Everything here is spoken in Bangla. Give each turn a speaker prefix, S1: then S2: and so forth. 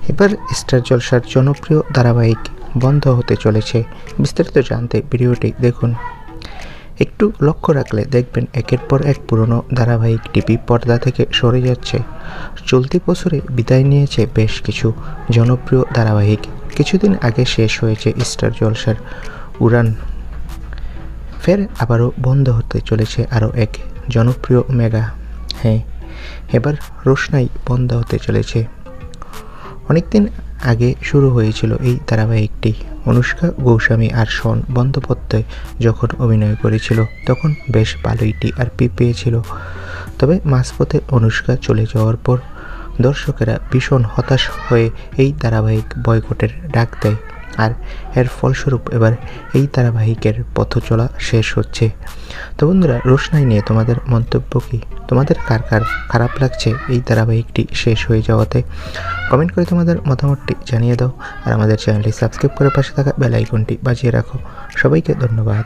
S1: এবার স্টার জলসার জনপ্রিয় ধারাবাহিক বন্ধ হতে চলেছে। বিস্তারিত জানতে ভিডিওটি দেখুন। একটু লক্ষ্য রাখলে দেখবেন একের পর এক পুরনো ধারাবাহিক টিভি পর্দা থেকে সরে যাচ্ছে। চলতি বছরে বিদায় নিয়েছে বেশ কিছু জনপ্রিয় ধারাবাহিক। কিছুদিন আগে শেষ হয়েছে স্টার জলসার উড়ান। ফের আবারও বন্ধ হতে চলেছে আরও এক জনপ্রিয় মেগা। হ্যাঁ, এবার রোশনাই বন্ধ হতে চলেছে। অনেকদিন আগে শুরু হয়েছিল এই ধারাবাহিকটি। অনুষ্কা গোস্বামী আর শন বন্দ্যোপাধ্যায় যখন অভিনয় করেছিল তখন বেশ ভালোই টিআরপি পেয়েছিল। তবে মাঝপথে অনুষ্কা চলে যাওয়ার পর দর্শকেরা ভীষণ হতাশ হয়ে এই ধারাবাহিক বয়কটের ডাক দেয়। আর এর ফলস্বরূপ এবার এই ধারাবাহিকের পথ চলা শেষ হচ্ছে। তো বন্ধুরা, রোশনাই নিয়ে তোমাদের মন্তব্য কী? তোমাদের কার কার খারাপ লাগছে এই ধারাবাহিকটি শেষ হয়ে যাওয়াতে? কমেন্ট করে তোমাদের মতামতটি জানিয়ে দাও। আর আমাদের চ্যানেলটি সাবস্ক্রাইব করে পাশে থাকা বেল আইকনটি বাজিয়ে রাখো। সবাইকে ধন্যবাদ।